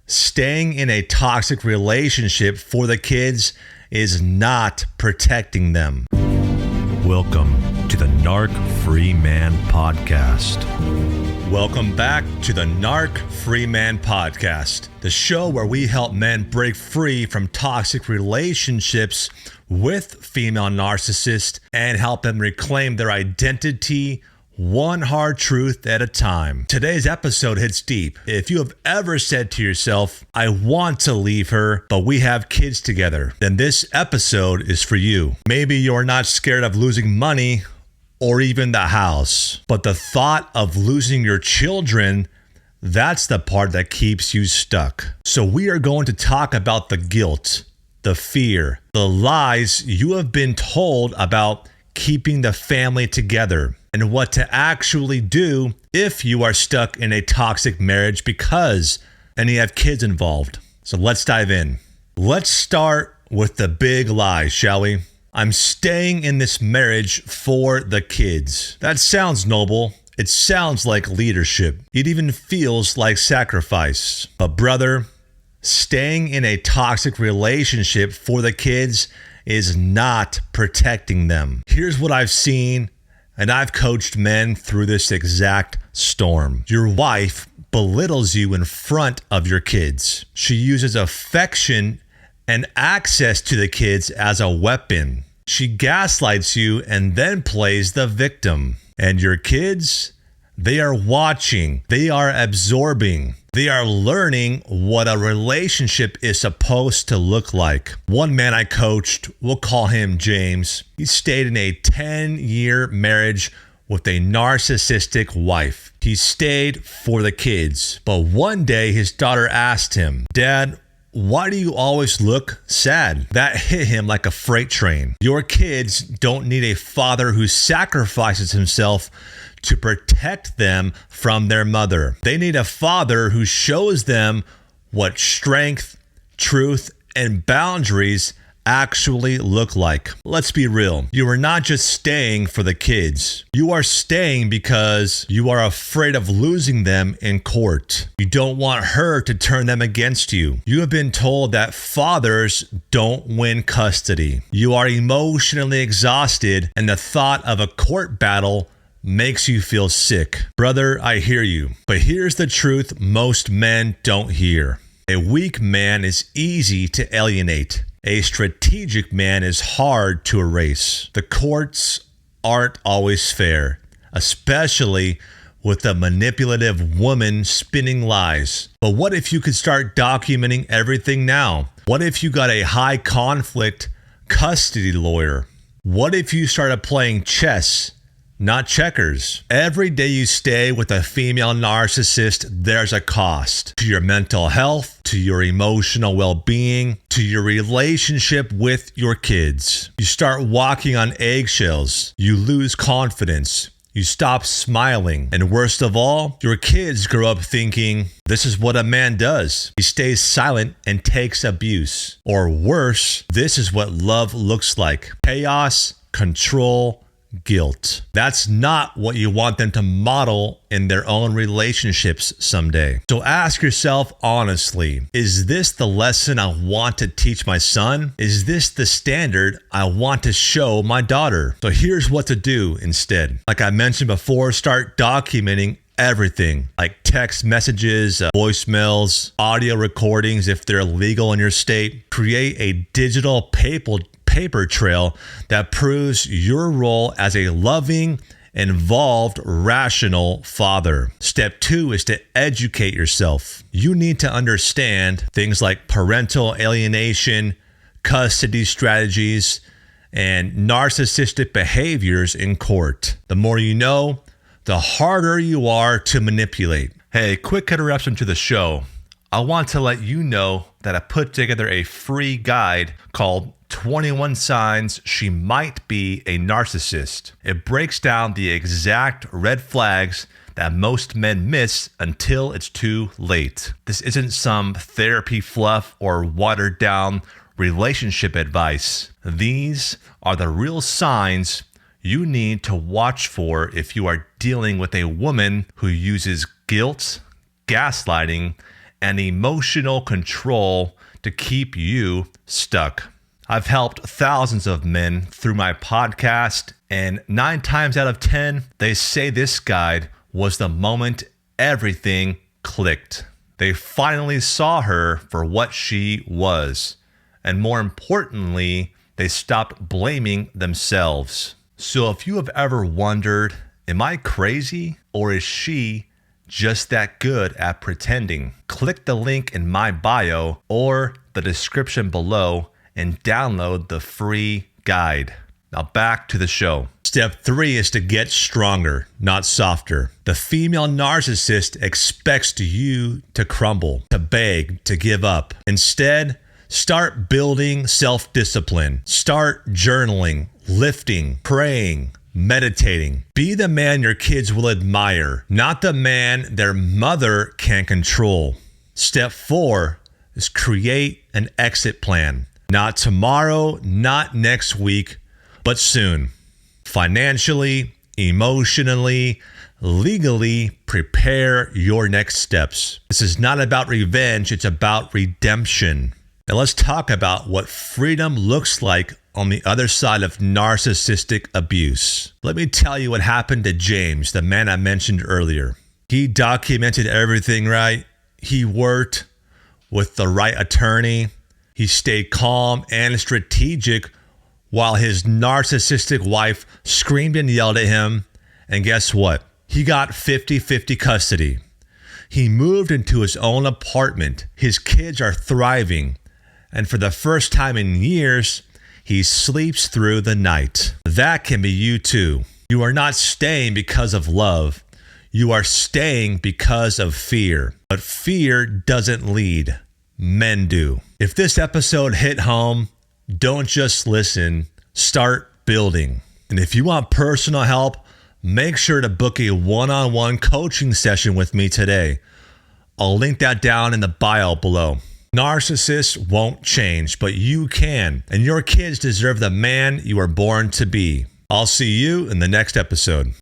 Staying in a toxic relationship for the kids is not protecting them. Welcome to the Narc Free Man Podcast. Welcome back to the Narc Free Man Podcast, the show where we help men break free from toxic relationships with female narcissists and help them reclaim their identity one hard truth at a time. Today's episode hits deep. If you have ever said to yourself, I want to leave her, but we have kids together, then this episode is for you. Maybe you're not scared of losing money or even the house, but the thought of losing your children, that's the part that keeps you stuck. So we are going to talk about the guilt, the fear, the lies you have been told about keeping the family together, and what to actually do if you are stuck in a toxic marriage and you have kids involved. So let's dive in. Let's start with the big lie, shall we? I'm staying in this marriage for the kids. That sounds noble. It sounds like leadership. It even feels like sacrifice. But brother, staying in a toxic relationship for the kids is not protecting them. Here's what I've seen, and I've coached men through this exact storm. Your wife belittles you in front of your kids. She uses affection and access to the kids as a weapon. She gaslights you and then plays the victim. And your kids, they are watching, they are absorbing, they are learning what a relationship is supposed to look like. One man I coached, we'll call him James. He stayed in a 10-year marriage with a narcissistic wife. He stayed for the kids. But one day his daughter asked him, Dad, why do you always look sad? That hit him like a freight train. Your kids don't need a father who sacrifices himself to protect them from their mother. They need a father who shows them what strength, truth, and boundaries actually look like. Let's be real. You are not just staying for the kids. You are staying because you are afraid of losing them in court. You don't want her to turn them against you. You have been told that fathers don't win custody. You are emotionally exhausted, and the thought of a court battle makes you feel sick. Brother, I hear you. But here's the truth most men don't hear. A weak man is easy to alienate. A strategic man is hard to erase. The courts aren't always fair, especially with a manipulative woman spinning lies. But what if you could start documenting everything now? What if you got a high conflict custody lawyer? What if you started playing chess, not checkers? Every day you stay with a female narcissist, there's a cost to your mental health, to your emotional well-being, to your relationship with your kids. You start walking on eggshells. You lose confidence. You stop smiling. And worst of all, your kids grow up thinking, this is what a man does. He stays silent and takes abuse. Or worse, this is what love looks like. Chaos, control, guilt. That's not what you want them to model in their own relationships someday. So ask yourself honestly, is this the lesson I want to teach my son? Is this the standard I want to show my daughter? So here's what to do instead. Like I mentioned before, start documenting everything, like text messages, voicemails, audio recordings if they're legal in your state. Create a digital paper trail that proves your role as a loving, involved, rational father. Step 2 is to educate yourself. You need to understand things like parental alienation, custody strategies, and narcissistic behaviors in court. The more you know, the harder you are to manipulate. Hey, quick interruption to the show. I want to let you know that I put together a free guide called 21 Signs She Might Be a Narcissist. It breaks down the exact red flags that most men miss until it's too late. This isn't some therapy fluff or watered down relationship advice. These are the real signs you need to watch for if you are dealing with a woman who uses guilt, gaslighting, and emotional control to keep you stuck. I've helped thousands of men through my podcast, and 9 times out of 10, they say this guide was the moment everything clicked. They finally saw her for what she was. And more importantly, they stopped blaming themselves. So if you have ever wondered, am I crazy or is she just that good at pretending? Click the link in my bio or the description below and download the free guide. Now back to the show. Step 3 is to get stronger, not softer. The female narcissist expects you to crumble, to beg, to give up. Instead, start building self-discipline. Start journaling, lifting, praying, meditating. Be the man your kids will admire, not the man their mother can control. Step 4 is create an exit plan. Not tomorrow, not next week, but soon. Financially, emotionally, legally, prepare your next steps. This is not about revenge, it's about redemption. Now let's talk about what freedom looks like on the other side of narcissistic abuse. Let me tell you what happened to James, the man I mentioned earlier. He documented everything right. He worked with the right attorney. He stayed calm and strategic while his narcissistic wife screamed and yelled at him. And guess what? He got 50-50 custody. He moved into his own apartment. His kids are thriving. And for the first time in years, he sleeps through the night. That can be you too. You are not staying because of love. You are staying because of fear. But fear doesn't lead. Men do. If this episode hit home, don't just listen, start building. And if you want personal help, make sure to book a one-on-one coaching session with me today. I'll link that down in the bio below. Narcissists won't change, but you can. And your kids deserve the man you were born to be. I'll see you in the next episode.